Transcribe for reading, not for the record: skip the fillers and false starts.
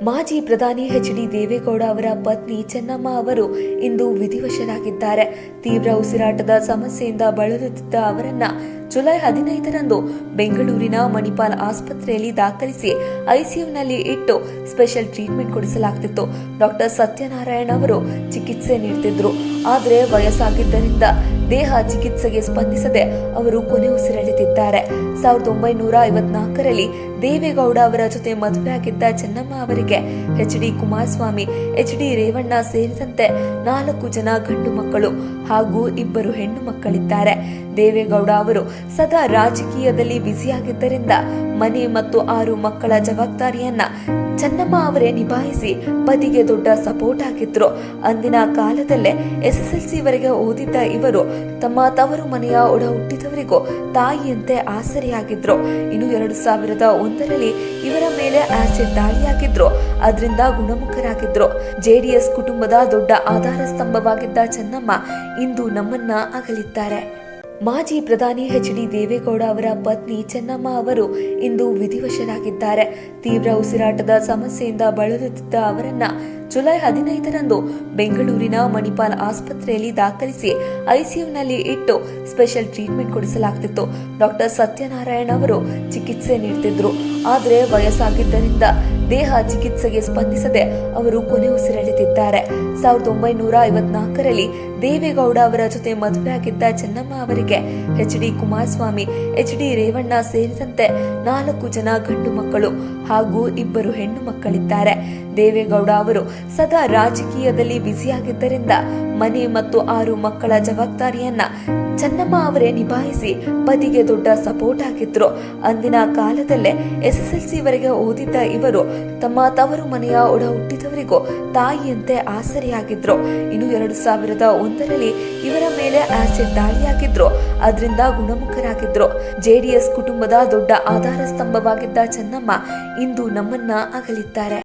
ಮಾಜಿ ಪ್ರಧಾನಿ ಎಚ್.ಡಿ. ದೇವೇಗೌಡ ಅವರ ಪತ್ನಿ ಚೆನ್ನಮ್ಮ ಅವರು ಇಂದು ವಿಧಿವಶರಾಗಿದ್ದಾರೆ. ತೀವ್ರ ಉಸಿರಾಟದ ಸಮಸ್ಯೆಯಿಂದ ಬಳಲುತ್ತಿದ್ದ ಅವರನ್ನ ಜುಲೈ 15ರಂದು ಬೆಂಗಳೂರಿನ ಮಣಿಪಾಲ್ ಆಸ್ಪತ್ರೆಯಲ್ಲಿ ದಾಖಲಿಸಿ ಐಸಿಯುನಲ್ಲಿ ಇಟ್ಟು ಸ್ಪೆಷಲ್ ಟ್ರೀಟ್ಮೆಂಟ್ ಕೊಡಿಸಲಾಗುತ್ತಿತ್ತು. ಡಾಕ್ಟರ್ ಸತ್ಯನಾರಾಯಣ್ ಅವರು ಚಿಕಿತ್ಸೆ ನೀಡುತ್ತಿದ್ದರು. ಆದರೆ ವಯಸ್ಸಾಗಿದ್ದರಿಂದ ದೇಹ ಚಿಕಿತ್ಸೆಗೆ ಸ್ಪಂದಿಸದೆ ಅವರು ಕೊನೆ ಉಸಿರೆಳೆದಿದ್ದಾರೆ. 1954ರಲ್ಲಿ ದೇವೇಗೌಡ ಅವರ ಜೊತೆ ಮದುವೆಯಾಗಿದ್ದ ಚೆನ್ನಮ್ಮ ಅವರಿಗೆ ಎಚ್.ಡಿ. ಕುಮಾರಸ್ವಾಮಿ, ಎಚ್.ಡಿ. ರೇವಣ್ಣ ಸೇರಿದಂತೆ 4 ಜನ ಗಂಡು ಮಕ್ಕಳು ಹಾಗೂ 2 ಹೆಣ್ಣು ಮಕ್ಕಳಿದ್ದಾರೆ. ದೇವೇಗೌಡ ಅವರು ಸದಾ ರಾಜಕೀಯದಲ್ಲಿ ಬ್ಯುಸಿಯಾಗಿದ್ದರಿಂದ ಮನೆ ಮತ್ತು 6 ಮಕ್ಕಳ ಜವಾಬ್ದಾರಿಯನ್ನ ಚೆನ್ನಮ್ಮ ಅವರೇ ನಿಭಾಯಿಸಿ ಪತಿಗೆ ದೊಡ್ಡ ಸಪೋರ್ಟ್ ಆಗಿದ್ರು. ಅಂದಿನ ಕಾಲದಲ್ಲೇ SSLC ವರೆಗೆ ಓದಿದ್ದ ಇವರು ತಮ್ಮ ತವರು ಮನೆಯ ಒಡ ಹುಟ್ಟಿದವರಿಗೂ ತಾಯಿಯಂತೆ ಆಸರೆಯಾಗಿದ್ರು. ಇನ್ನು 2001ರಲ್ಲಿ ಇವರ ಮೇಲೆ ಆಸಿಡ್ ದಾಳಿಯಾಗಿದ್ರು. ಅದರಿಂದ ಗುಣಮುಖರಾಗಿದ್ರು. JDS ಕುಟುಂಬದ ದೊಡ್ಡ ಆಧಾರ ಸ್ತಂಭವಾಗಿದ್ದ ಚೆನ್ನಮ್ಮ ಇಂದು ನಮ್ಮನ್ನ ಅಗಲಿದ್ದಾರೆ. ಮಾಜಿ ಪ್ರಧಾನಿ ಎಚ್.ಡಿ. ದೇವೇಗೌಡ ಅವರ ಪತ್ನಿ ಚೆನ್ನಮ್ಮ ಅವರು ಇಂದು ವಿಧಿವಶರಾಗಿದ್ದಾರೆ. ತೀವ್ರ ಉಸಿರಾಟದ ಸಮಸ್ಯೆಯಿಂದ ಬಳಲುತ್ತಿದ್ದ ಅವರನ್ನ ಜುಲೈ 15ರಂದು ಬೆಂಗಳೂರಿನ ಮಣಿಪಾಲ್ ಆಸ್ಪತ್ರೆಯಲ್ಲಿ ದಾಖಲಿಸಿ ಐಸಿಯುನಲ್ಲಿ ಇಟ್ಟು ಸ್ಪೆಷಲ್ ಟ್ರೀಟ್ಮೆಂಟ್ ಕೊಡಿಸಲಾಗುತ್ತಿತ್ತು. ಡಾಕ್ಟರ್ ಸತ್ಯನಾರಾಯಣ್ ಅವರು ಚಿಕಿತ್ಸೆ ನೀಡುತ್ತಿದ್ದರು. ಆದರೆ ವಯಸ್ಸಾಗಿದ್ದರಿಂದ ದೇಹ ಚಿಕಿತ್ಸೆಗೆ ಸ್ಪಂದಿಸದೆ ಅವರು ಕೊನೆ ಉಸಿರೆಳೆದಿದ್ದಾರೆ. 1954ರಲ್ಲಿ ದೇವೇಗೌಡ ಅವರ ಜೊತೆ ಮದುವೆಯಾಗಿದ್ದ ಚೆನ್ನಮ್ಮ ಅವರಿಗೆ ಎಚ್.ಡಿ. ಕುಮಾರಸ್ವಾಮಿ, ಎಚ್.ಡಿ. ರೇವಣ್ಣ ಸೇರಿದಂತೆ 4 ಜನ ಗಂಡು ಮಕ್ಕಳು ಹಾಗೂ 2 ಹೆಣ್ಣು ಮಕ್ಕಳಿದ್ದಾರೆ. ದೇವೇಗೌಡ ಅವರು ಸದಾ ರಾಜಕೀಯದಲ್ಲಿ ಬ್ಯುಸಿಯಾಗಿದ್ದರಿಂದ ಮನೆ ಮತ್ತು 6 ಮಕ್ಕಳ ಜವಾಬ್ದಾರಿಯನ್ನ ಚೆನ್ನಮ್ಮ ಅವರೇ ನಿಭಾಯಿಸಿ ಪತಿಗೆ ದೊಡ್ಡ ಸಪೋರ್ಟ್ ಆಗಿದ್ರು. ಅಂದಿನ ಕಾಲದಲ್ಲೇ SSLC ವರೆಗೆ ಓದಿದ್ದ ಇವರು ತಮ್ಮ ತವರು ಮನೆಯ ಒಡ ಹುಟ್ಟಿದವರಿಗೂ ತಾಯಿಯಂತೆ ಆಸರೆಯಾಗಿದ್ರು. ಇನ್ನು 2001ರಲ್ಲಿ ಇವರ ಮೇಲೆ ಆಸಿಡ್ ದಾಳಿಯಾಗಿದ್ರು. ಅದರಿಂದ ಗುಣಮುಖರಾಗಿದ್ರು. JDS ಕುಟುಂಬದ ದೊಡ್ಡ ಆಧಾರ ಸ್ತಂಭವಾಗಿದ್ದ ಚೆನ್ನಮ್ಮ ಇಂದು ನಮ್ಮನ್ನ ಅಗಲಿದ್ದಾರೆ.